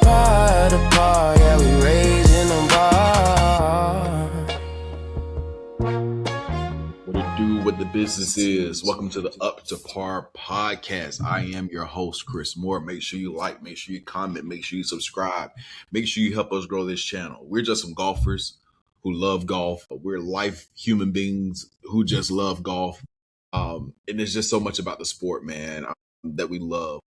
par to par, yeah, we raising the bar. What it do, what the business is. Welcome to the Up to Par podcast. I am your host, Chris Moore. Make sure you like, make sure you comment, make sure you subscribe, make sure you help us grow this channel. We're just some golfers who love golf. We're life human beings who just love golf. And there's just so much about the sport, man, that we love.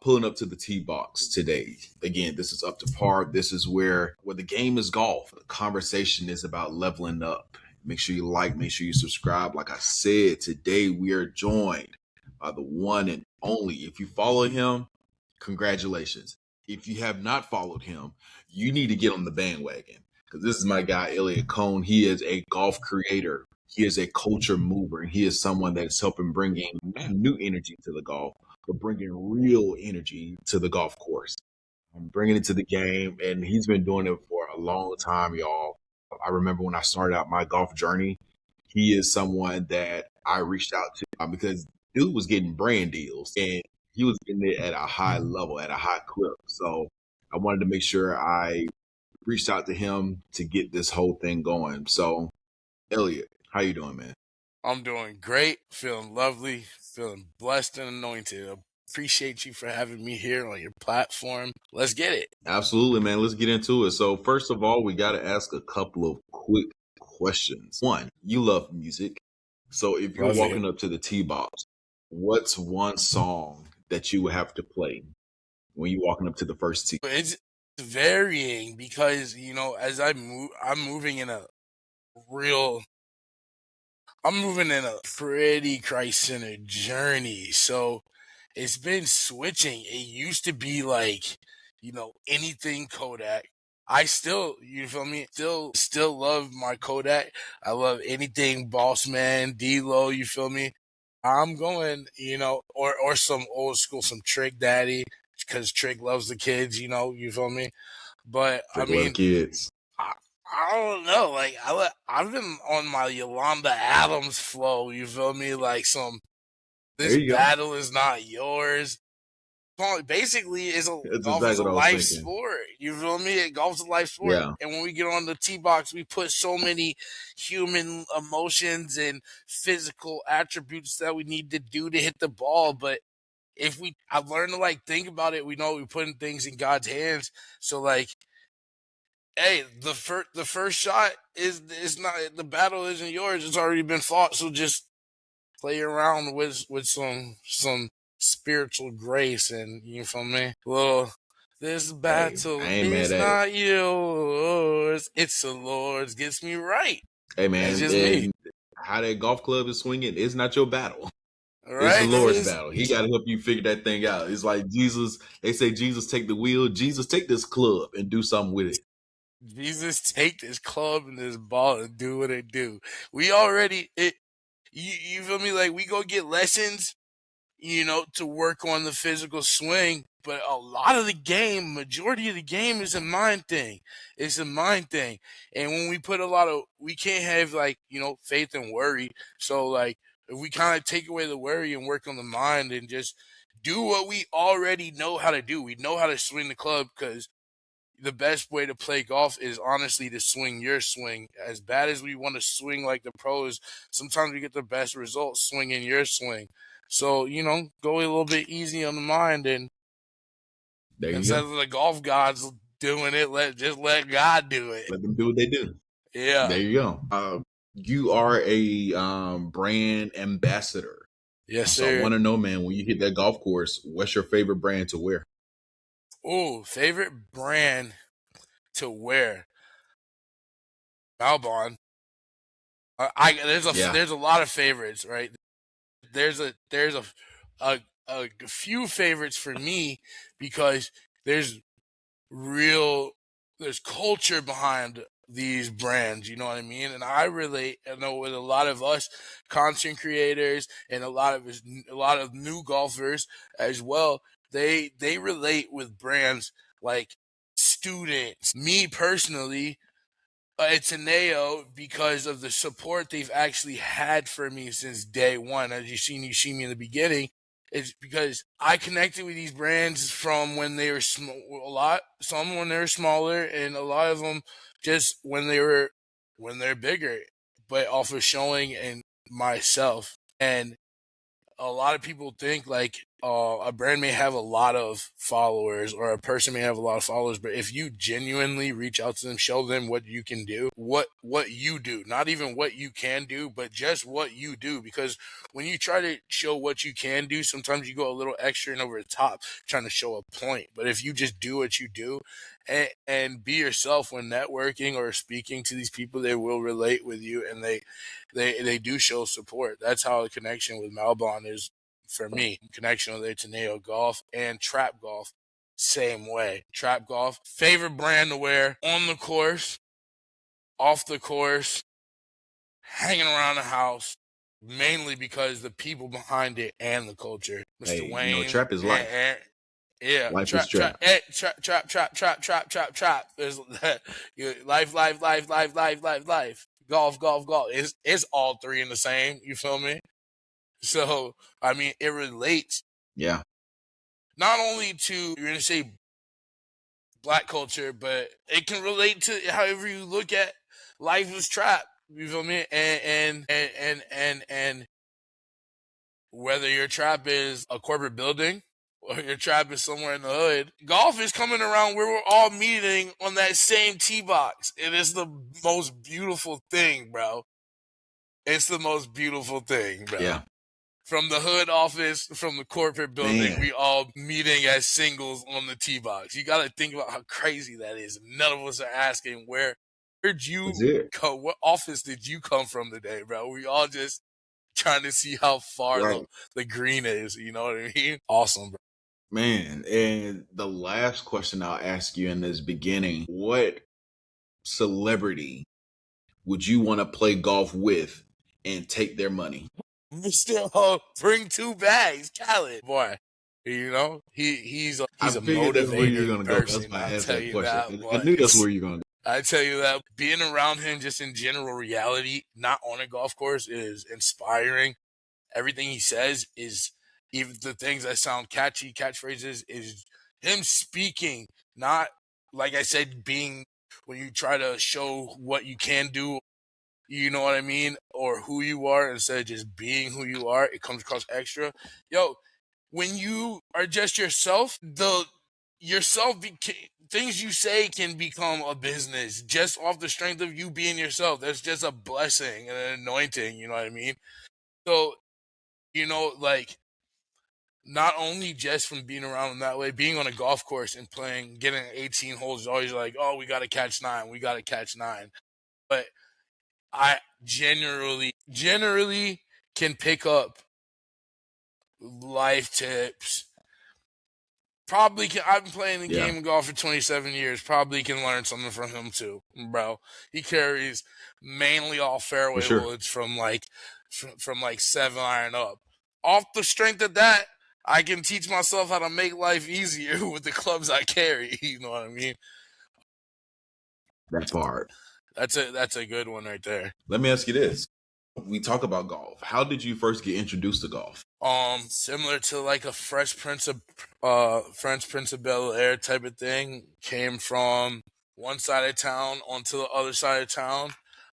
Pulling up to the tee box today. Again, this is Up to Par. This is where the game is golf. The conversation is about leveling up. Make sure you like, make sure you subscribe. Like I said, today we are joined by the one and only. If you follow him, congratulations. If you have not followed him, you need to get on the bandwagon because this is my guy, Elliott Cone. He is a golf creator. He is a culture mover. And he is someone that's helping bring in new energy to the golf, but bringing real energy to the golf course. Bringing it to the game. And he's been doing it for a long time, y'all. I remember when I started out my golf journey, he is someone that I reached out to because dude was getting brand deals and he was getting it at a high level, at a high clip. So I wanted to make sure I reached out to him to get this whole thing going. So, Elliott, how you doing, man? I'm doing great, feeling lovely, feeling blessed and anointed. Appreciate you for having me here on your platform. Let's get it. Absolutely, man. Let's get into it. So first of all, we got to ask a couple of quick questions. One, you love music. So if you're walking up to the tee box, what's one song that you would have to play when you're walking up to the first tee? It's varying because, as I'm moving in a pretty Christ-centered journey. So it's been switching. It used to be like, anything Kodak. I still, you feel me? Still love my Kodak. I love anything Bossman, D-Lo, you feel me? I'm going, or some old school, some Trick Daddy, because Trick loves the kids, you feel me? But Trick love kids. I don't know. Like I've been on my Yolanda Adams flow. You feel me? Like this battle is not yours. Basically, golf is a life sport. You feel me? Golf's a life sport. Yeah. And when we get on the tee box, we put so many human emotions and physical attributes that we need to do to hit the ball. But I've learned to think about it. We know we're putting things in God's hands. So hey, the first shot is not, the battle isn't yours. It's already been fought. So just play around with some spiritual grace, and you feel me? Well, this battle is not yours. It's the Lord's. Gets me right. Hey man, it's just me. How that golf club is swinging, it's not your battle. Right? It's the Lord's battle. He got to help you figure that thing out. It's like Jesus. They say Jesus take the wheel. Jesus take this club and do something with it. Jesus take this club and this ball and do what it do. We already you feel me? Like we go get lessons, to work on the physical swing. But a lot of the game, majority of the game is a mind thing. It's a mind thing. And when we can't have faith and worry. So if we kind of take away the worry and work on the mind and just do what we already know how to do. We know how to swing the club because the best way to play golf is honestly to swing your swing. As bad as we want to swing like the pros, sometimes we get the best results swinging your swing. So, go a little bit easy on the mind, and instead of the golf gods doing it, let God do it. Let them do what they do. Yeah. There you go. You are a brand ambassador. Yes, sir. So I want to know, man, when you hit that golf course, what's your favorite brand to wear? Oh, favorite brand to wear? Malbon. There's a lot of favorites, right? There's a few favorites for me because there's culture behind these brands, you know what I mean? And I know with a lot of us content creators and a lot of new golfers as well, they relate with brands like Students. Me personally, it's Ateneo because of the support they've actually had for me since day one. As you see me in the beginning, It's because I connected with these brands from when they were some when they were smaller, and a lot of them just when they're bigger, but off of showing and myself. And a lot of people think like a brand may have a lot of followers or a person may have a lot of followers, but if you genuinely reach out to them, show them what you can do, what you do, not even what you can do, but just what you do. Because when you try to show what you can do, sometimes you go a little extra and over the top trying to show a point. But if you just do what you do and be yourself when networking or speaking to these people, they will relate with you, and they do show support. That's how the connection with Malbon is for me. Connection with Ateneo Golf and Trap Golf, same way. Trap Golf, favorite brand to wear on the course, off the course, hanging around the house, mainly because the people behind it and the culture. Mr. Hey, Wayne. trap is life. Yeah, Life is trap. trap. There's life. Golf. It's all three in the same. You feel me? So I mean, it relates. Yeah. Not only to you're gonna say black culture, but it can relate to however you look at life is trap. You feel me? And whether your trap is a corporate building or your trap is somewhere in the hood, golf is coming around where we're all meeting on that same tee box. It is the most beautiful thing, bro. It's the most beautiful thing, bro. Yeah. From the hood office, from the corporate building, Man. we all meeting as singles on the tee box. You got to think about how crazy that is. None of us are asking where'd you That's it. go? What office did you come from today, bro? We all just trying to see how far Right. the green is. You know what I mean? Awesome, bro. Man, and the last question I'll ask you in this beginning, what celebrity would you want to play golf with and take their money? Mr. Bring two bags, Khaled. Boy, you know, he's a I figured that's where you're motivated gonna go. That's person. why I I'll asked tell that you question. that. I But knew that's where you're gonna go. I tell you that being around him just in general reality, not on a golf course, is inspiring. Everything he says is, even the things that sound catchy, catchphrases, is him speaking, not like I said, being when you try to show what you can do, you know what I mean, or who you are instead of just being who you are, it comes across extra. Yo, when you are just yourself, things you say can become a business just off the strength of you being yourself. That's just a blessing and an anointing, you know what I mean? So, you know, like, not only just from being around them that way, being on a golf course and playing, getting 18 holes is always like, oh, we got to catch nine. But I generally can pick up life tips. Probably can. I've been playing the game of golf for 27 years. Probably can learn something from him too, bro. He carries mainly all fairway woods from like 7-iron up. Off the strength of that, I can teach myself how to make life easier with the clubs I carry. You know what I mean? That part. That's a good one right there. Let me ask you this. We talk about golf. How did you first get introduced to golf? Similar to like a Fresh Prince of Bel-Air type of thing. Came from one side of town onto the other side of town.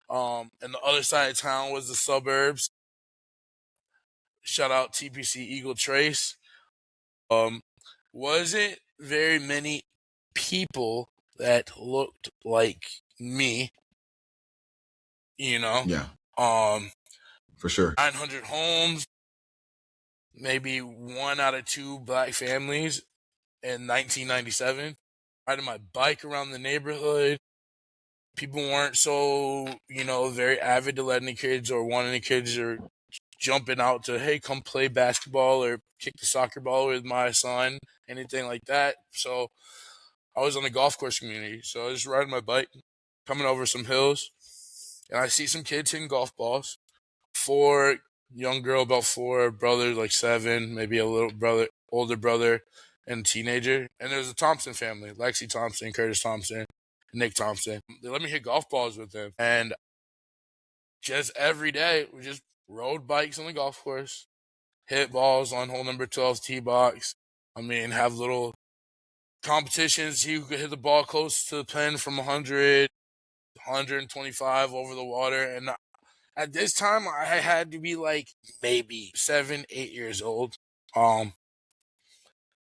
And the other side of town was the suburbs. Shout out TPC Eagle Trace. Wasn't very many people that looked like me, you know? Yeah. For sure. 900 homes, maybe 1 out of 2 black families in 1997. Riding my bike around the neighborhood. People weren't so, very avid to let any kids or want any kids or jumping out to, hey, come play basketball or kick the soccer ball with my son, anything like that. So I was on the golf course community. So I was just riding my bike, coming over some hills, and I see some kids hitting golf balls. 4 young girl, about 4, brother like 7, maybe a little brother, older brother, and a teenager. And there was a Thompson family, Lexi Thompson, Curtis Thompson, Nick Thompson. They let me hit golf balls with them. And just every day, we just rode bikes on the golf course. hit balls on hole number 12 tee box. I mean, have little competitions. He could hit the ball close to the pin from 100, 125 over the water. And at this time, I had to be like maybe 7, 8 years old.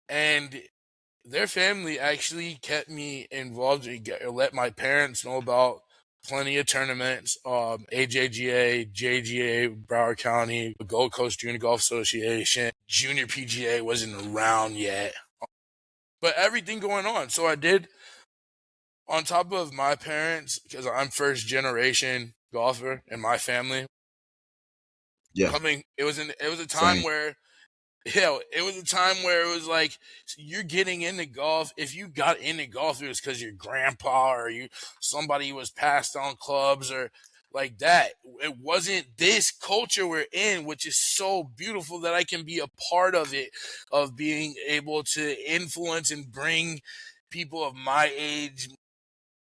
And their family actually kept me involved. Let my parents know about plenty of tournaments, AJGA, JGA, Broward County, Gold Coast Junior Golf Association, Junior PGA wasn't around yet, but everything going on. So I did, on top of my parents, because I'm first generation golfer in my family. Yeah. It was a time Same. where it was a time where it was like, so you're getting into golf. If you got into golf, it was because your grandpa or somebody was passed on clubs or like that. It wasn't this culture we're in, which is so beautiful that I can be a part of it, of being able to influence and bring people of my age,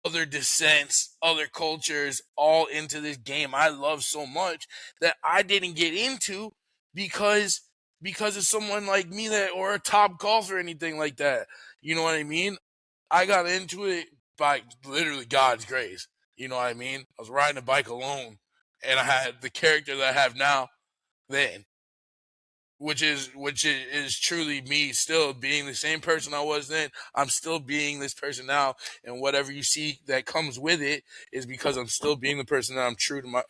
other descents, other cultures, all into this game I love so much that I didn't get into because of someone like me that or a top golfer or anything like that. You know what I mean? I got into it by literally God's grace. You know what I mean? I was riding a bike alone and I had the character that I have now then. Which is truly me still being the same person I was then. I'm still being this person now, and whatever you see that comes with it is because I'm still being the person that I'm true to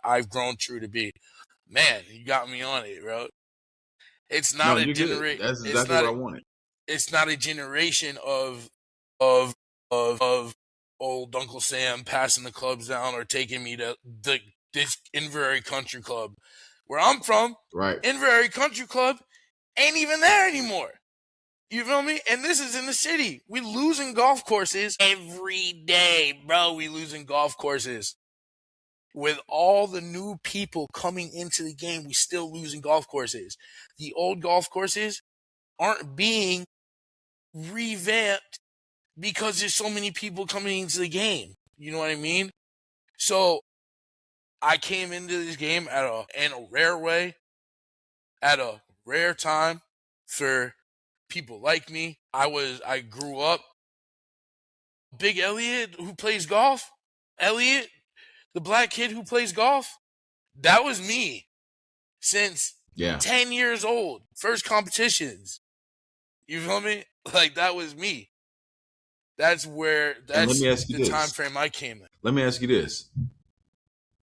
I've grown true to be. Man, you got me on it, bro. It's No, not a you're good. generate. That's exactly what I wanted. It's not a generation of old Uncle Sam passing the clubs down or taking me to this Inverary Country Club. Where I'm from, Right. Inverary Country Club ain't even there anymore. You feel me? And this is in the city. We losing golf courses every day, bro. We losing golf courses. With all the new people coming into the game, we still losing golf courses. The old golf courses aren't being revamped because there's so many people coming into the game. You know what I mean? So I came into this game in a rare way, at a rare time for people like me. I grew up Big Elliott who plays golf. Elliott, the black kid who plays golf. That was me since 10 years old. First competitions. You feel me? Like that was me. That's the time frame I came in. Let me ask you this.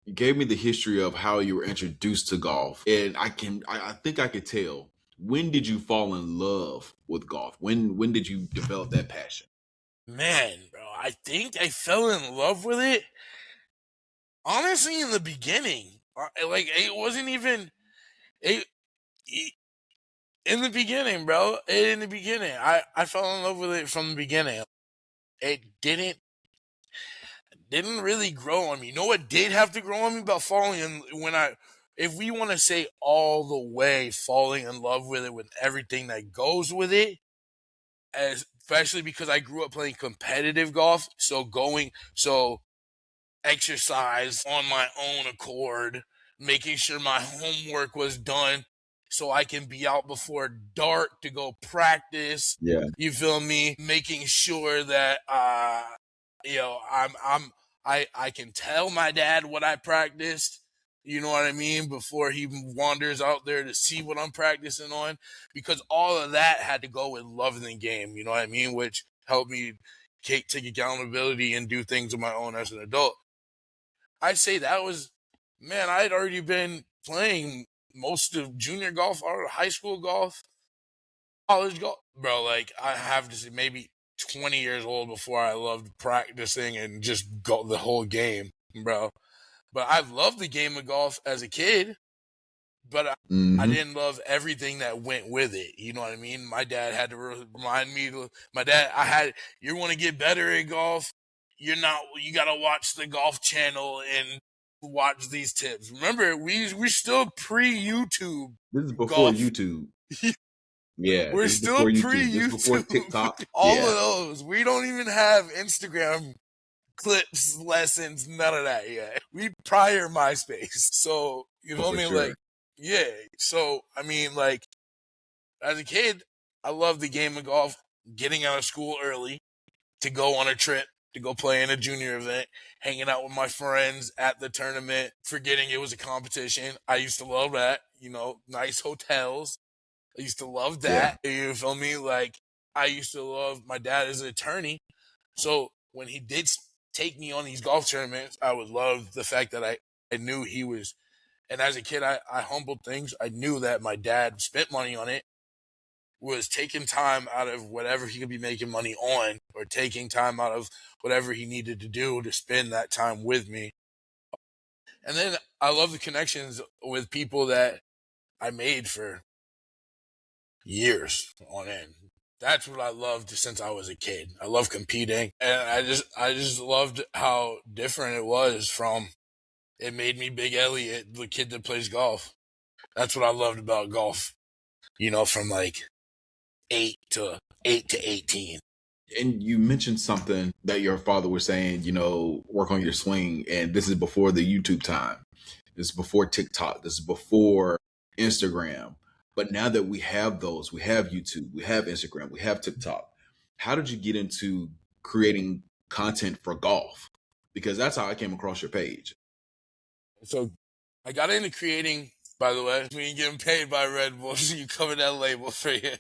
You gave me the history of how you were introduced to golf, and I think I could tell. When did you fall in love with golf? When did you develop that passion? Man, bro, I think I fell in love with it honestly in the beginning. Like it wasn't even it, in the beginning, bro. In the beginning, I fell in love with it from the beginning. It didn't really grow on me. You know what did have to grow on me about falling in if we want to say all the way falling in love with it with everything that goes with it, especially because I grew up playing competitive golf, so exercise on my own accord, making sure my homework was done so I can be out before dark to go practice. Yeah. You feel me? Making sure that I can tell my dad what I practiced. You know what I mean? Before he wanders out there to see what I'm practicing on, because all of that had to go with loving the game. You know what I mean? Which helped me take accountability and do things on my own as an adult. I'd say that was, man, I had already been playing most of junior golf or high school golf, college golf. Bro, like, I have to say maybe 20 years old before I loved practicing and just go the whole game, bro. But I loved the game of golf as a kid, but I didn't love everything that went with it. You know what I mean? My dad had to remind me, you want to get better at golf? You got to watch the Golf Channel and watch these tips. Remember, we still pre-YouTube. This is before golf. YouTube. Yeah, We're still pre-YouTube. This is before TikTok. All of those. We don't even have Instagram clips, lessons, none of that yet. We prior MySpace. So, you know what I mean? Sure. Like, Yeah. So, I mean, like, as a kid, I loved the game of golf, getting out of school early to go on a trip, to go play in a junior event, hanging out with my friends at the tournament, forgetting it was a competition. I used to love that, nice hotels. I used to love Yeah. that. You feel me? Like, I used to love my dad as an attorney. So when he did take me on these golf tournaments, I would love the fact that I knew he was, and as a kid, I humbled things. I knew that my dad spent money on it, was taking time out of whatever he could be making money on, or taking time out of whatever he needed to do to spend that time with me. And then I love the connections with people that I made for years on end. That's what I loved since I was a kid. I love competing, and I just loved how different it was from. It made me Big Elliott, the kid that plays golf. That's what I loved about golf. From like 8 to 18. And you mentioned something that your father was saying, work on your swing. And this is before the YouTube time. This is before TikTok. This is before Instagram. But now that we have those, we have YouTube, we have Instagram, we have TikTok. How did you get into creating content for golf? Because that's how I came across your page. So I got into creating, by the way, when you're getting paid by Red Bull, so you cover that label for you.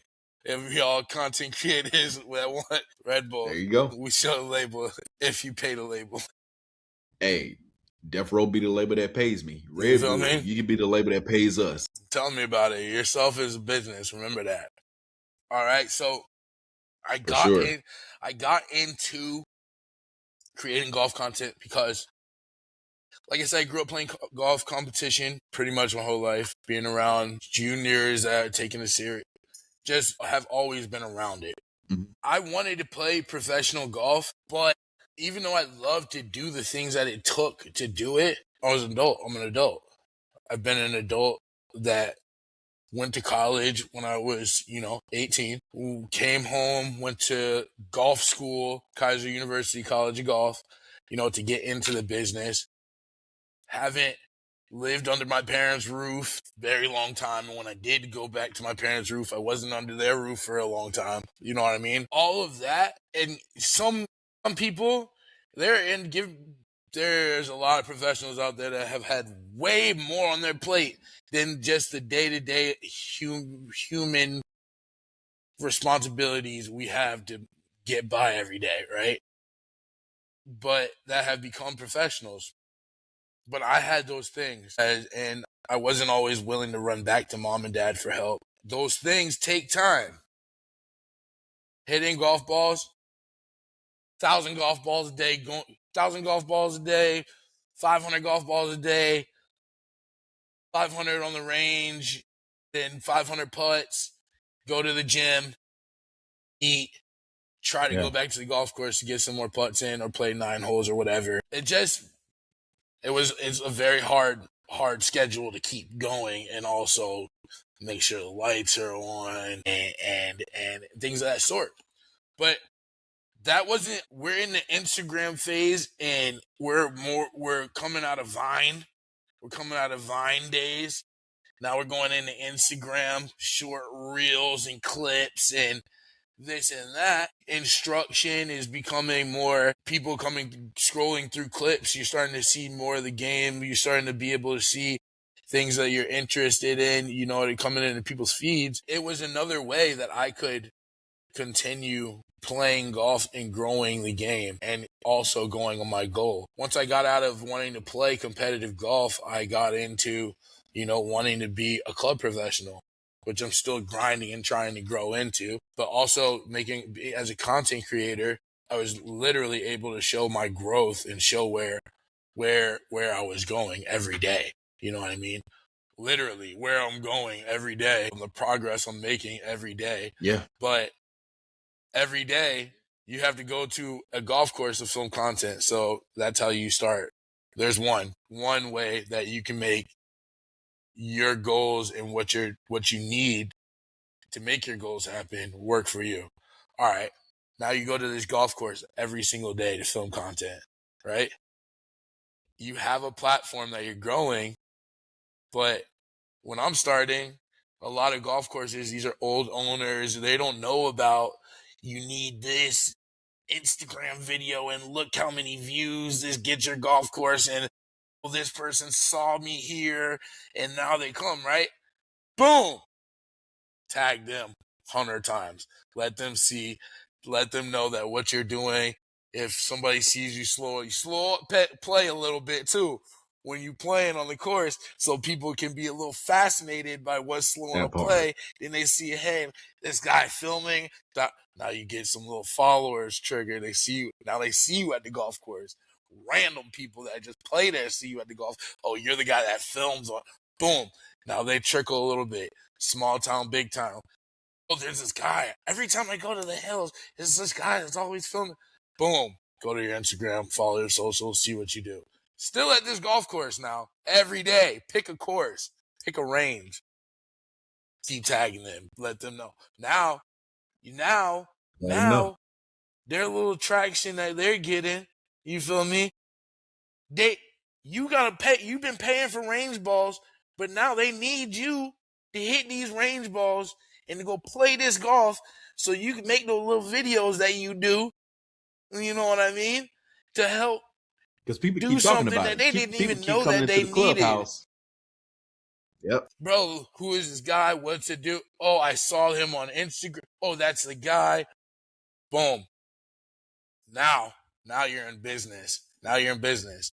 If y'all content creators that want Red Bull, There you go. we show the label if you pay the label. Hey, Death Row be the label that pays me. You Red feel Bull, me? you can be the label that pays us. Tell me about it. Yourself is a business. Remember that. All right. So I For got sure. in. I got into creating golf content because, like I said, I grew up playing golf competition pretty much my whole life, being around juniors, taking it serious. Just have always been around it. Mhm. I wanted to play professional golf, but even though I loved to do the things that it took to do it, I was an adult. I'm an adult. I've been an adult that went to college when I was, 18, came home, went to golf school, Kaiser University College of Golf, to get into the business. Haven't lived under my parents' roof very long time. And when I did go back to my parents' roof, I wasn't under their roof for a long time. You know what I mean? All of that. And some people, there's a lot of professionals out there that have had way more on their plate than just the day-to-day human responsibilities we have to get by every day, right? But that have become professionals. But I had those things, and I wasn't always willing to run back to mom and dad for help. Those things take time. Hitting golf balls, 1,000 golf balls a day, 1,000 golf balls a day, 500 golf balls a day, 500 on the range, then 500 putts, go to the gym, eat, try to go back to the golf course to get some more putts in or play 9 holes or whatever. It's a very hard schedule to keep going, and also make sure the lights are on and things of that sort. But that wasn't, we're in the Instagram phase, and we're coming out of Vine. We're coming out of Vine days. Now we're going into Instagram, short reels and clips and this and that. Instruction is becoming more, people scrolling through clips. You're starting to see more of the game. You're starting to be able to see things that you're interested in, they're coming into people's feeds. It was another way that I could continue playing golf and growing the game, and also going on my goal. Once I got out of wanting to play competitive golf, I got into, wanting to be a club professional, which I'm still grinding and trying to grow into, but also as a content creator, I was literally able to show my growth and show where I was going every day. You know what I mean? Literally where I'm going every day, the progress I'm making every day. Yeah. But every day you have to go to a golf course to film content. So that's how you start. There's one way that you can make your goals and what you need to make your goals happen work for you. All right. Now you go to this golf course every single day to film content, right? You have a platform that you're growing, but when I'm starting, a lot of golf courses, these are old owners. They don't know about you need this Instagram video and look how many views this gets your golf course, and this person saw me here and now they come, right? Boom! Tag them 100 times. Let them see, let them know that what you're doing. If somebody sees you slow play a little bit too when you playing on the course, so people can be a little fascinated by what's slowing a That part. play. Then they see, hey, this guy filming. Now you get some little followers triggered. They see you. Now they see you at the golf course. Random people that just play there see you at the golf. Oh, you're the guy that films on. Boom. Now they trickle a little bit. Small town, big town. Oh, there's this guy. Every time I go to the hills, there's this guy that's always filming. Boom. Go to your Instagram, follow your socials, see what you do. Still at this golf course now. Every day. Pick a course. Pick a range. Keep tagging them. Let them know. Now, their little traction that they're getting, you feel me? You gotta pay. You've been paying for range balls, but now they need you to hit these range balls and to go play this golf so you can make those little videos that you do. You know what I mean? To help Because people do keep talking something about that it. they didn't People even keep know coming that into they the needed. clubhouse. Yep. Bro, who is this guy? What's it do? Oh, I saw him on Instagram. Oh, that's the guy. Boom. Now you're in business. Now you're in business.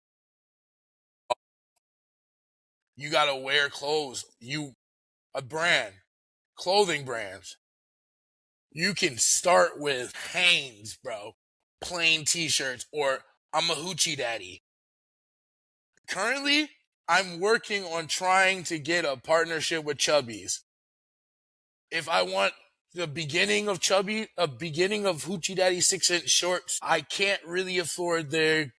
You gotta wear clothes. A brand, clothing brands. You can start with Hanes, bro. Plain t-shirts, or I'm a hoochie daddy. Currently, I'm working on trying to get a partnership with Chubbies. If I want the beginning of Hoochie Daddy 6-inch shorts, I can't really afford their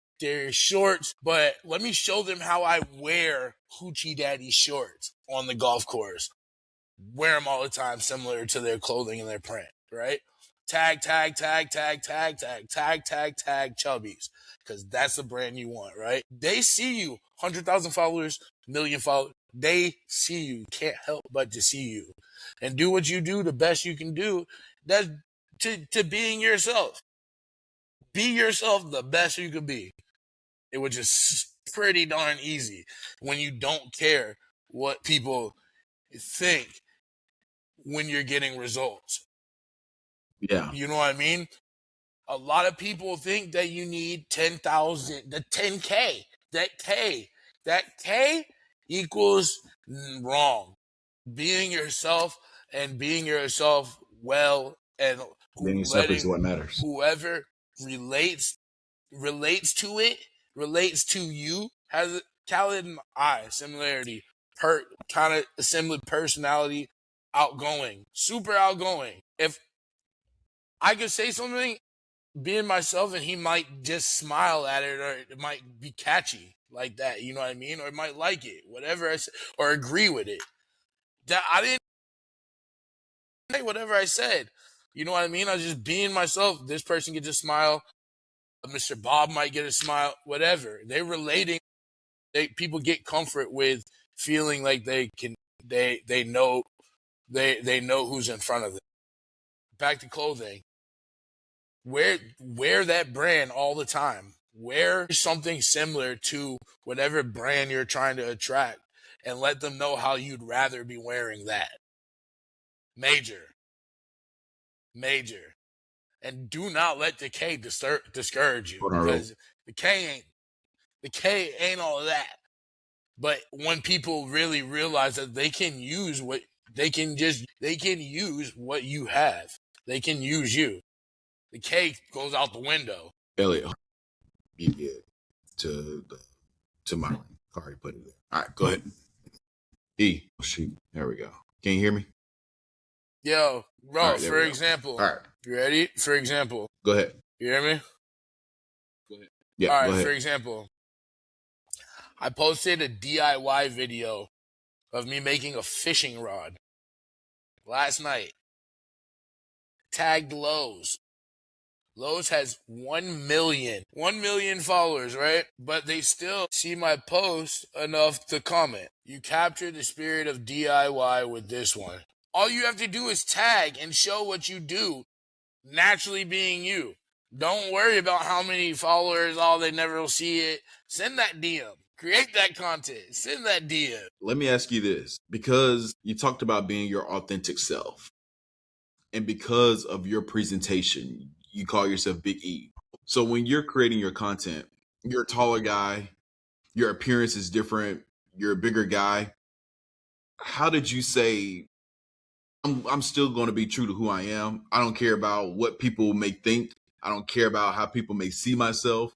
shorts, but let me show them how I wear Hoochie Daddy shorts on the golf course. Wear them all the time, similar to their clothing and their print, right? Tag Chubbies, because that's the brand you want, right? They see you, 100,000 followers, million followers. They see you, can't help but to see you, and do what you do the best you can do. That's to being yourself. Be yourself the best you could be. It was just pretty darn easy when you don't care what people think when you're getting results. Yeah. You know what I mean? A lot of people think that you need 10,000, the 10K. That K equals wrong. Being yourself and being yourself well, and Being yourself is letting what matters. whoever relates to you, has Khaled and I similarity, kind of a similar personality, outgoing, super outgoing. If I could say something, being myself, and he might just smile at it, or it might be catchy like that, you know what I mean? Or it might like it, whatever I say, or agree with it. That I didn't say whatever I said. You know what I mean? I was just being myself. This person gets a smile. Mr. Bob might get a smile. Whatever. They're relating. People get comfort with feeling like they can. They know who's in front of them. Back to clothing. Wear that brand all the time. Wear something similar to whatever brand you're trying to attract, and let them know how you'd rather be wearing that. Major. And do not let the K discourage you, because the K ain't all of that. But when people really realize that they can use what you have, they can use you. The K goes out the window. Elliott, you get to my car. Put it there. All right, go ahead. E. Oh, shoot. There we go. Can you hear me? Yo, bro, right, for example. All right. You ready? For example. Go ahead. You hear me? Go ahead. Yeah, all right, go ahead. For example, I posted a DIY video of me making a fishing rod last night. Tagged Lowe's. Lowe's has 1 million followers, right? But they still see my post enough to comment. You captured the spirit of DIY with this one. All you have to do is tag and show what you do, naturally being you. Don't worry about how many followers, they never will see it. Send that DM. Create that content. Send that DM. Let me ask you this, because you talked about being your authentic self, and because of your presentation, you call yourself Big E. So when you're creating your content, you're a taller guy, your appearance is different, you're a bigger guy. How did you say, I'm still going to be true to who I am? I don't care about what people may think. I don't care about how people may see myself,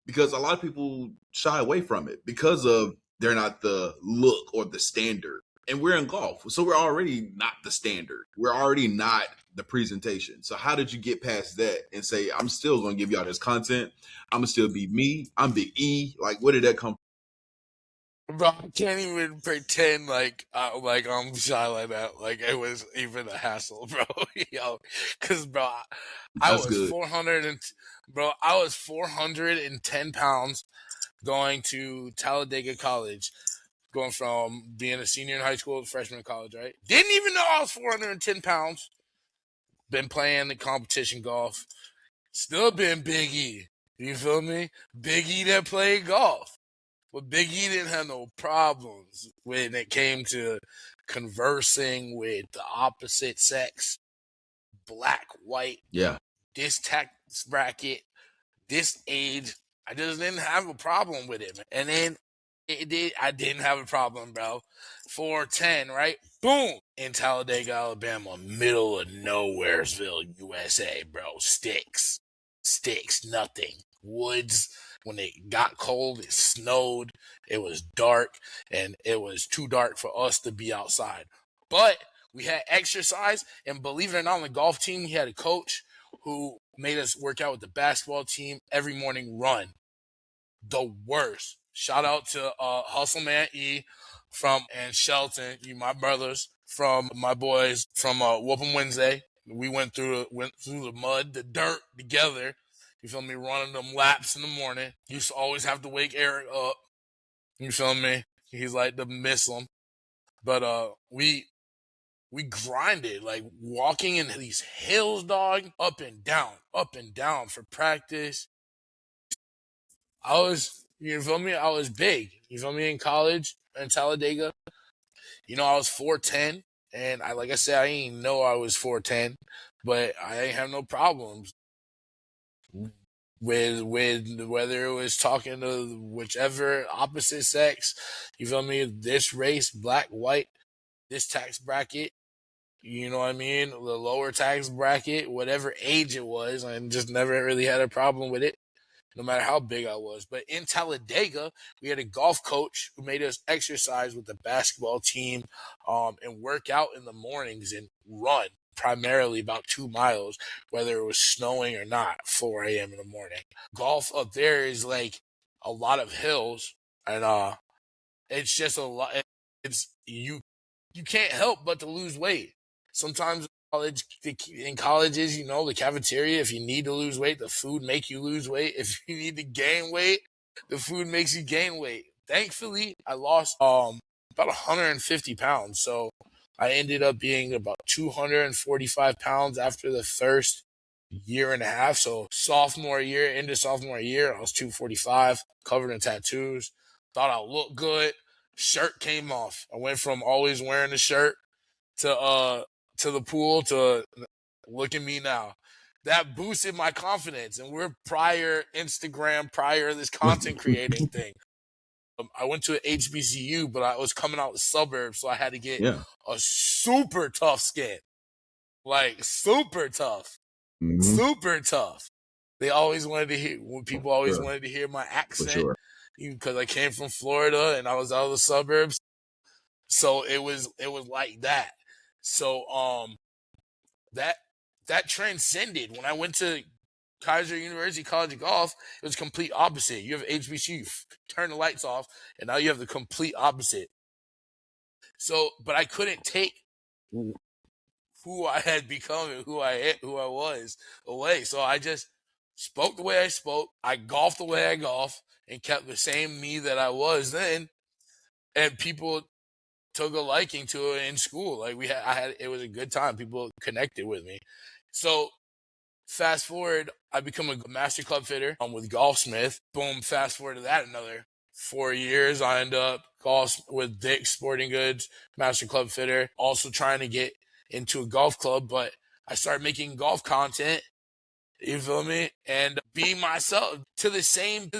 because a lot of people shy away from it because of they're not the look or the standard. And we're in golf, so we're already not the standard. We're already not the presentation. So how did you get past that and say, I'm still going to give y'all this content? I'm going to still be me. I'm Big E. Like, where did that come Bro, I can't even pretend like I'm shy like that. Like it was even a hassle, bro. Yo, because bro, from? I That's was good. 400 and bro, I was 410 pounds going to Talladega College, going from being a senior in high school to freshman in college. Right? Didn't even know I was 410 pounds. Been playing the competition golf. Still been Big E. You feel me? Big E that played golf. But Big E didn't have no problems when it came to conversing with the opposite sex, black, white, Yeah. this tax bracket, this age. I just didn't have a problem with it. And then I didn't have a problem, bro. 410, right? Boom! In Talladega, Alabama, middle of nowheresville, USA, bro. Sticks, nothing. Woods. When it got cold, it snowed, it was dark, and it was too dark for us to be outside. But we had exercise, and believe it or not, on the golf team, we had a coach who made us work out with the basketball team every morning run. The worst. Shout out to Hustle Man E and Shelton, you my brothers, from my boys from Whoopin' Wednesday. We went through the mud, the dirt together. You feel me? Running them laps in the morning. Used to always have to wake Eric up. You feel me? He's like the Muslim. But we grinded, like walking in these hills, dog, up and down for practice. You feel me? I was big. You feel me? In college in Talladega, I was 410, and like I said, I didn't know I was 410, but I ain't have no problems with whether it was talking to whichever opposite sex. You feel me? This race, black, white, this tax bracket. You know what I mean? The lower tax bracket, whatever age it was, I just never really had a problem with it, no matter how big I was. But in Talladega, we had a golf coach who made us exercise with the basketball team and work out in the mornings and run primarily about 2 miles, whether it was snowing or not, 4 a.m. in the morning. Golf up there is like a lot of hills, and it's just a lot. It's you can't help but to lose weight. Sometimes in colleges, the cafeteria, if you need to lose weight, the food make you lose weight. If you need to gain weight, the food makes you gain weight. Thankfully, I lost about 150 pounds. So I ended up being about 245 pounds after the first year and a half. So sophomore year, into sophomore year, I was 245, covered in tattoos. Thought I looked good. Shirt came off. I went from always wearing a shirt to the pool to look at me now. That boosted my confidence, and we're prior this content creating thing. I went to an HBCU, but I was coming out the suburbs, so I had to get Yeah. a super tough skin, like super tough, Mm-hmm. super tough. People always Sure. wanted to hear my For accent sure. because I came from Florida and I was out of the suburbs. So it was like that. So that transcended when I went to Kaiser University College of Golf. It was complete opposite. You have HBCU, turn the lights off, and now you have the complete opposite. So, but I couldn't take who I had become and who I was away. So I just spoke the way I spoke. I golfed the way I golf and kept the same me that I was then. And people took a liking to it in school. Like it was a good time. People connected with me. So fast forward, I become a master club fitter. I'm with Golfsmith. Boom. Fast forward to that another 4 years. I end up golf with Dick's Sporting Goods, master club fitter. Also trying to get into a golf club, but I started making golf content. You feel me? And being myself to the same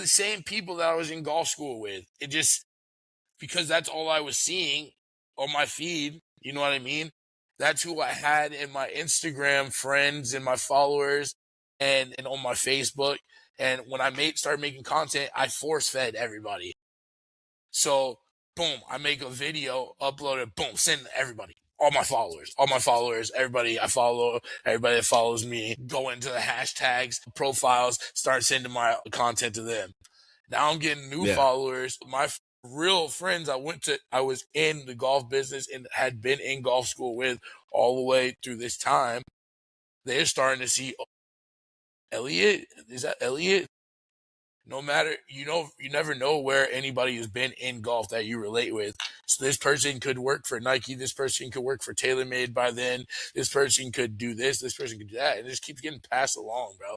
people that I was in golf school with. It just because that's all I was seeing on my feed. You know what I mean? That's who I had in my Instagram friends and my followers and on my Facebook. And when I started making content, I force fed everybody. So boom, I make a video, upload it, boom, send to everybody. All my followers, everybody I follow, everybody that follows me, go into the hashtags, profiles, start sending my content to them. Now I'm getting new followers. My real friends I was in the golf business and had been in golf school with all the way through this time. They're starting to see, oh, Elliott, is that Elliott? No matter, you never know where anybody has been in golf that you relate with. So this person could work for Nike. This person could work for TaylorMade by then. This person could do this. This person could do that. And it just keeps getting passed along, bro.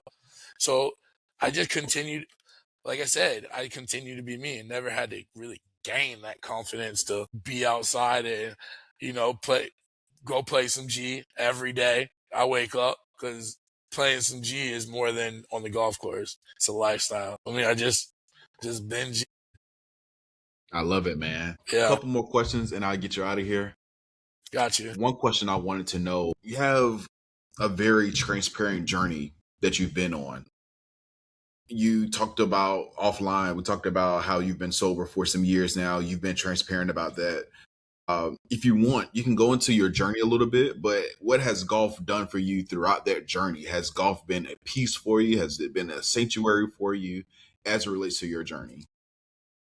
So I just continued. Like I said, I continue to be me and never had to really gain that confidence to be outside and, go play some G every day. I wake up because playing some G is more than on the golf course. It's a lifestyle. I mean, I just binge. I love it, man. Yeah. A couple more questions and I'll get you out of here. Got you. One question I wanted to know, you have a very transparent journey that you've been on. You talked about offline, we talked about how you've been sober for some years now. You've been transparent about that. If you want, you can go into your journey a little bit, but what has golf done for you throughout that journey? Has golf been a peace for you? Has it been a sanctuary for you as it relates to your journey?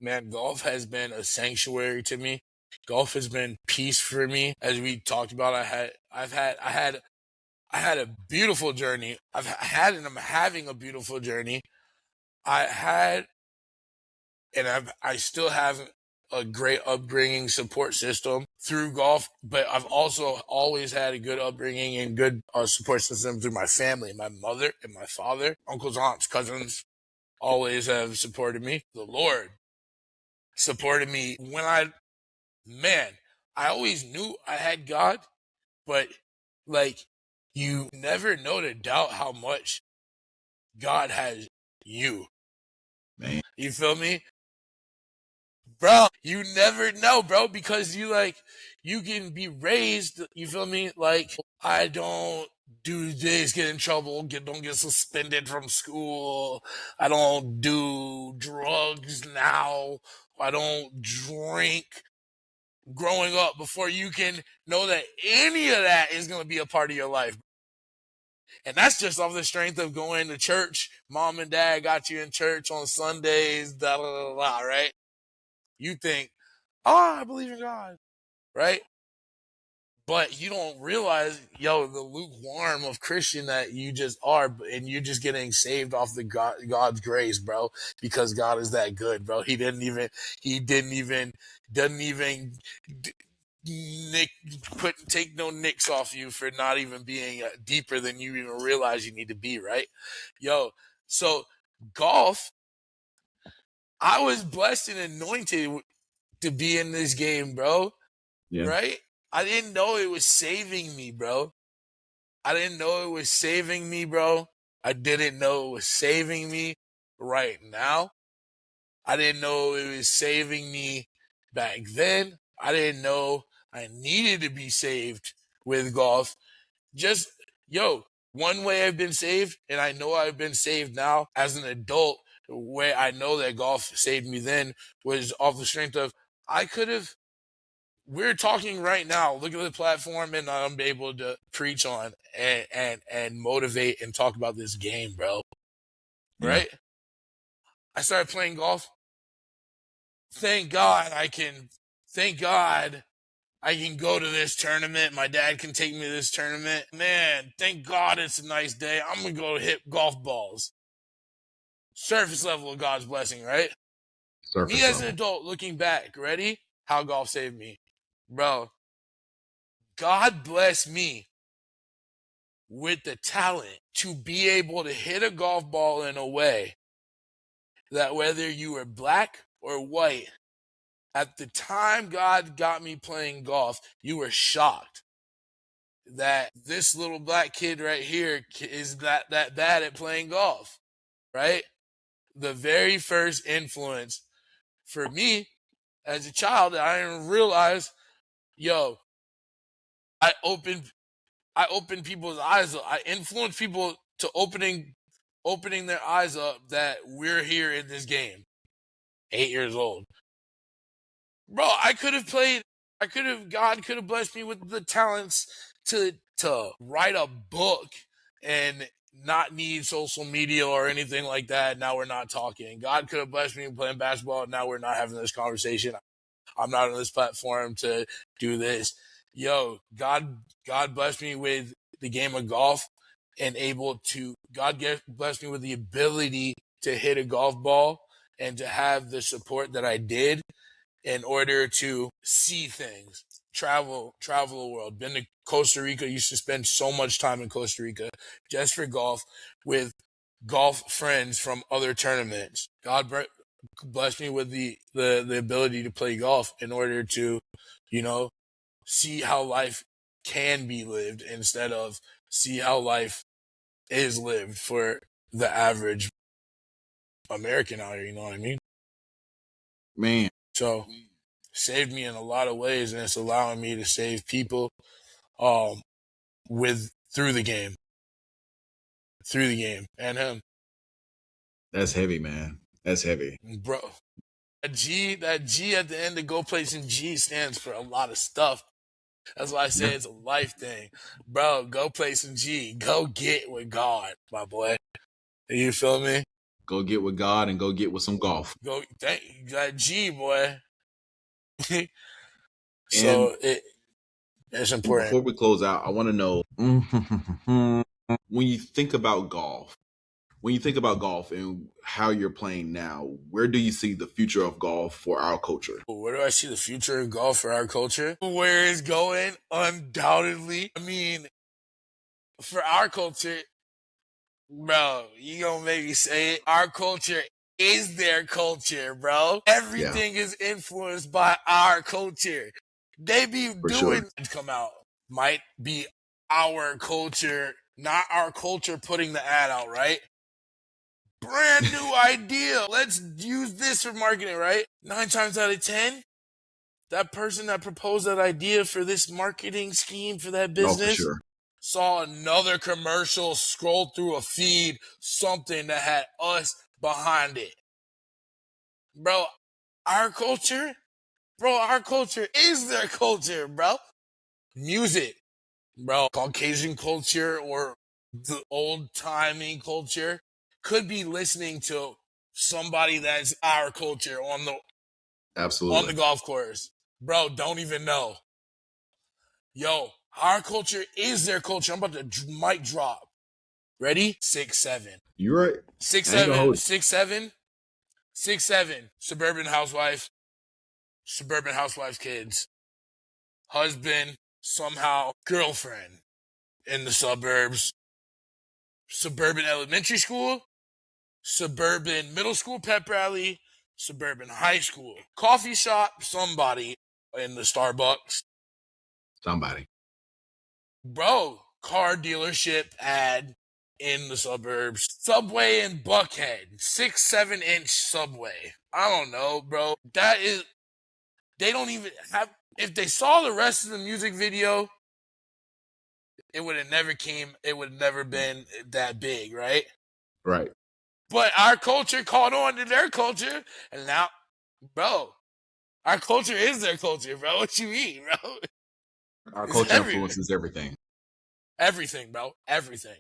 Man, golf has been a sanctuary to me. Golf has been peace for me. As we talked about, I had a beautiful journey. I've had and I'm having a beautiful journey. I had and I still have a great upbringing support system through golf, but I've also always had a good upbringing and good support system through my family. My mother and my father, uncles, aunts, cousins, always have supported me. The Lord supported me I always knew I had God, but like you never know to doubt how much God has you. Man. You feel me? Bro, you never know, bro, because you can be raised, you feel me? Like, I don't do this, get in trouble, don't get suspended from school. I don't do drugs now. I don't drink. Growing up, before you can know that any of that is going to be a part of your life. And that's just off the strength of going to church. Mom and dad got you in church on Sundays, da da da da, right? You think, oh, I believe in God, right? But you don't realize, the lukewarm of Christian that you just are, and you're just getting saved off the God's grace, bro, because God is that good, bro. He doesn't even take no nicks off you for not even being deeper than you even realize you need to be, right? So golf, I was blessed and anointed to be in this game, bro. Yeah. Right? I didn't know it was saving me, bro. I didn't know it was saving me, bro. I didn't know it was saving me right now. I didn't know it was saving me back then. I didn't know I needed to be saved with golf. Just, one way I've been saved, and I know I've been saved now as an adult, the way I know that golf saved me then was off the strength of we're talking right now. Look at the platform, and I'm able to preach on and motivate and talk about this game, bro. Right? Yeah. I started playing golf. Thank God I can go to this tournament. My dad can take me to this tournament. Man, thank God it's a nice day. I'm going to go hit golf balls. Surface level of God's blessing, right? Surface Me as level. an adult looking back, ready? How golf saved me. Bro, God bless me with the talent to be able to hit a golf ball in a way that whether you were black or white, at the time God got me playing golf, you were shocked that this little black kid right here is that bad at playing golf, right? The very first influence for me as a child, I didn't realize, yo, I opened people's eyes up. I influenced people to opening their eyes up that we're here in this game. 8 years old. Bro, God could have blessed me with the talents to write a book and not need social media or anything like that. Now we're not talking. God could have blessed me with playing basketball. Now we're not having this conversation. I'm not on this platform to do this. Yo, God blessed me with the game of golf and blessed me with the ability to hit a golf ball and to have the support that I did in order to see things, travel the world. Been to Costa Rica, used to spend so much time in Costa Rica just for golf with golf friends from other tournaments. God blessed me with the ability to play golf in order to, see how life can be lived instead of see how life is lived for the average American out here, you know what I mean? Man. So saved me in a lot of ways, and it's allowing me to save people through the game and him. That's heavy, man. That's heavy. Bro, that G at the end of Go Place in G stands for a lot of stuff. That's why I say it's a life thing. Bro, go play some G. Go get with God, my boy. You feel me? Go get with God and go get with some golf. That G, boy. And it's important. before we close out, I want to know when you think about golf and how you're playing now, where do you see the future of golf for our culture? Where do I see the future of golf for our culture? Where it's going, undoubtedly. I mean, for our culture, bro, you gonna make me say it. Our culture is their culture, bro. Everything is influenced by our culture. They be For doing sure. come out. Might be our culture, not our culture putting the ad out, right? Brand new idea. Let's use this for marketing, right? 9 times out of 10, that person that proposed that idea for this marketing scheme for that business for sure. saw another commercial, scrolled through a feed, something that had us behind it. Bro, our culture is their culture, bro. Music, bro. Caucasian culture or the old-timing culture could be listening to somebody that's our culture on the golf course. Bro, don't even know. Yo, our culture is their culture. I'm about to mic drop. Ready? 6'7". You're right. 6'7". 6'7". Suburban housewife. Suburban housewife's kids. Husband, somehow girlfriend in the suburbs. Suburban elementary school. Suburban middle school pep rally. Suburban high school. Coffee shop, somebody in the Starbucks. Somebody. Bro, car dealership ad in the suburbs. Subway in Buckhead. 6-7 inch Subway. I don't know, bro. They don't even have, if they saw the rest of the music video, it would have never been that big, right? Right. But our culture caught on to their culture, and now, bro, our culture is their culture, bro. What you mean, bro? Our culture influences everything. Everything, bro. Everything.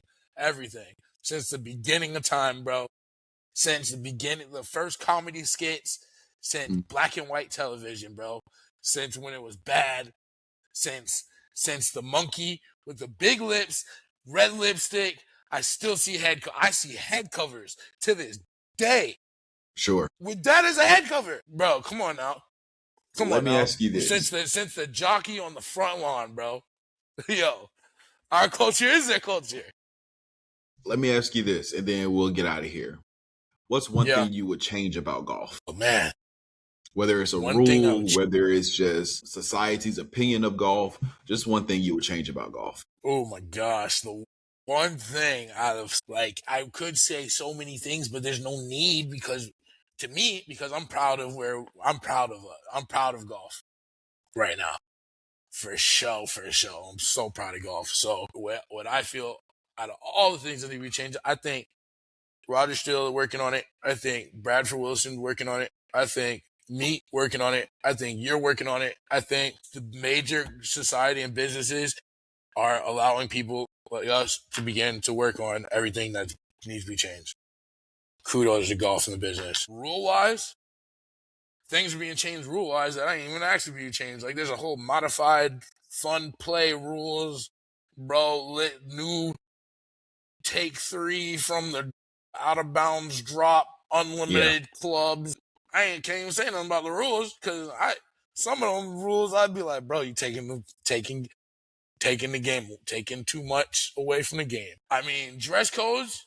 Since the beginning of time, bro. Since the beginning, the first comedy skits, since black and white television, bro. Since when it was bad, since the monkey with the big lips, red lipstick. I still see I see head covers to this day. Sure. With that as a head cover, bro. Come on now. Let me ask you this. Since the jockey on the front lawn, bro. Yo, our culture is their culture. Let me ask you this, and then we'll get out of here. What's one thing you would change about golf? Oh, man. Whether it's a rule, whether it's just society's opinion of golf, just one thing you would change about golf. Oh, my gosh. The one thing out of, like, I could say so many things, but there's no need because I'm proud of golf right now. For sure. I'm so proud of golf. So what I feel out of all the things that need to be changed, I think Roger still working on it. I think Bradford Wilson working on it. I think me working on it. I think you're working on it. I think the major society and businesses are allowing people like us to begin to work on everything that needs to be changed. Kudos to golf and the business. Rule-wise, things are being changed rule-wise that ain't even actually being changed. Like, there's a whole modified fun play rules, bro. New take 3 from the out-of-bounds drop, unlimited clubs. I can't even say nothing about the rules because some of them rules I'd be like, bro, you taking the game, taking too much away from the game. I mean, dress codes,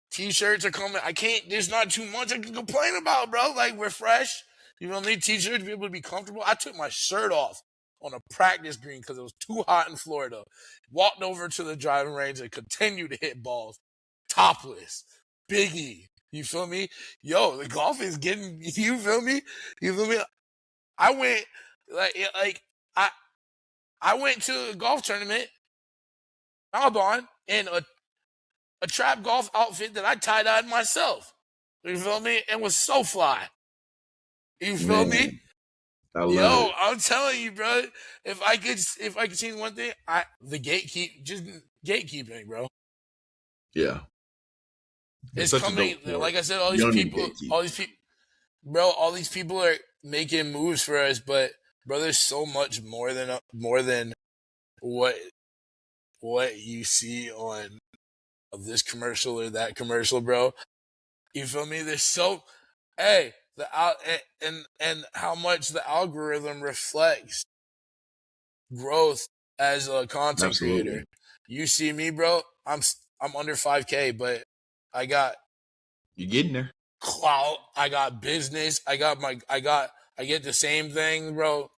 T-shirts are coming. There's not too much I can complain about, bro. Like, we're fresh. You don't need T-shirts to be able to be comfortable. I took my shirt off on a practice green because it was too hot in Florida. Walked over to the driving range and continued to hit balls. Topless. Biggie. You feel me? Yo, the golf is getting, you feel me? I went, I went to a golf tournament, Albon, in a trap golf outfit that I tie-dyed myself. You feel me? And was so fly. You feel me? I love it. I'm telling you, bro. If I could change one thing, just gatekeeping, bro. Yeah. It's coming. Like I said, all these people, bro. All these people are making moves for us, but bro, there's so much more than what you see on this commercial or that commercial, bro. You feel me? There's so, and how much the algorithm reflects growth as a content creator. You see me, bro. I'm under 5K, but I got you getting there. Clout. I got business. I get the same thing, bro.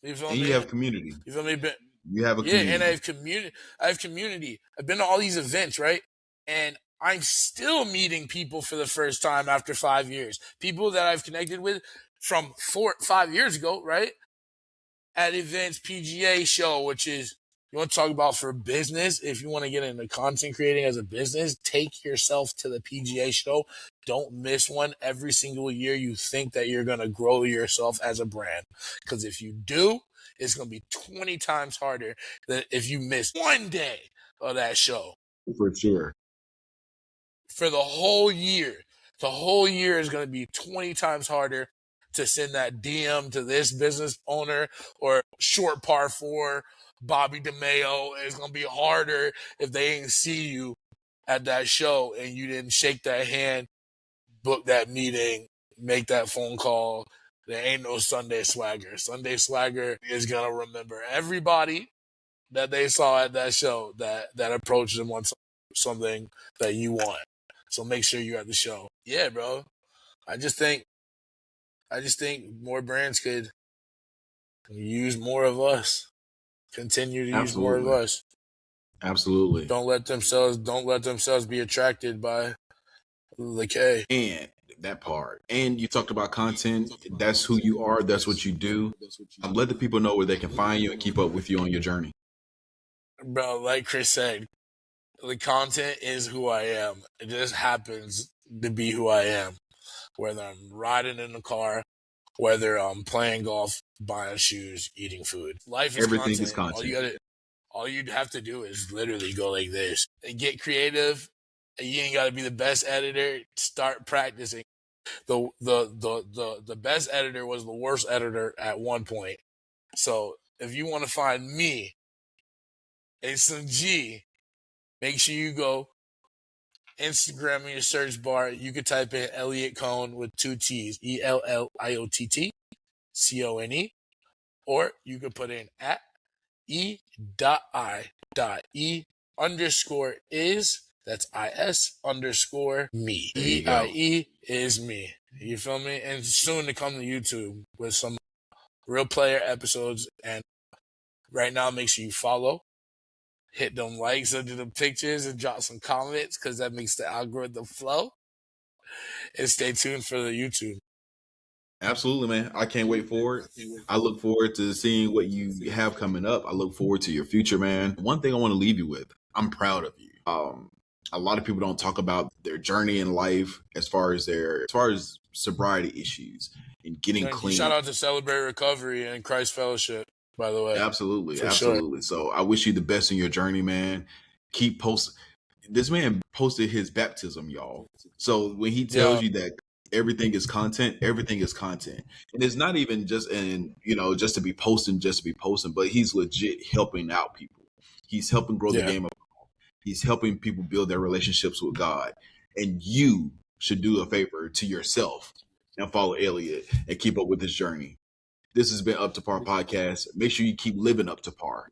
You feel me? You have community. You feel me? You have a community. And I have community. I've been to all these events, right? And I'm still meeting people for the first time after 5 years. People that I've connected with from 5 years ago, right? At events, PGA show, which is, you want to talk about for business? If you want to get into content creating as a business, take yourself to the PGA show. Don't miss one. Every single year you think that you're going to grow yourself as a brand. Because if you do, it's going to be 20 times harder than if you miss one day of that show. For sure. For the whole year. The whole year is going to be 20 times harder to send that DM to this business owner or short par 4, Bobby DeMayo. It's going to be harder if they ain't see you at that show and you didn't shake that hand, book that meeting, make that phone call. There ain't no Sunday swagger. Sunday swagger is going to remember everybody that they saw at that show that approached them on something that you want. So make sure you're at the show. Yeah, bro. I just think more brands could use more of us. Continue to use more of us. Absolutely. Don't let themselves be attracted by the K. And that part. And you talked about content. That's who you are. That's what you do. Let the people know where they can find you and keep up with you on your journey. Bro, like Chris said, the content is who I am. It just happens to be who I am. Whether I'm riding in the car, whether I'm playing golf, buying shoes, eating food. Life is everything content. Is content. All you'd have to do is literally go like this. And get creative. And you ain't got to be the best editor. Start practicing. The best editor was the worst editor at one point. So if you want to find me and some G, make sure you go Instagram in your search bar. You could type in Elliott Cone with 2 T's, ELLIOTTCONE, or you could put in at E.I.E_is, that's IS_me. There you go. EIE is me. You feel me? And soon to come to YouTube with some real player episodes. And right now, make sure you follow, hit them likes under the pictures, and drop some comments because that makes the algorithm flow. And stay tuned for the YouTube. Absolutely, man. I can't wait for it. I look forward to seeing what you have coming up. I look forward to your future, man. One thing I want to leave you with, I'm proud of you. A lot of people don't talk about their journey in life as far as sobriety issues and getting clean. Shout out to Celebrate Recovery and Christ Fellowship, by the way. Absolutely. Sure. So I wish you the best in your journey, man. Keep posting. This man posted his baptism, y'all. So when he tells you that everything is content, everything is content. And it's not even just just to be posting, but he's legit helping out people. He's helping grow the game of golf. He's helping people build their relationships with God. And you should do a favor to yourself and follow Elliott and keep up with his journey. This has been Up to Par Podcast. Make sure you keep living up to par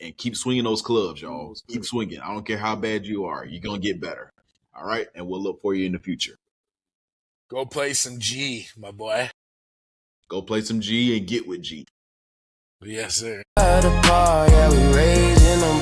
and keep swinging those clubs, y'all. Keep swinging. I don't care how bad you are. You're going to get better. All right? And we'll look for you in the future. Go play some G, my boy. Go play some G and get with G. Yes, sir. At the bar, yeah, we raising them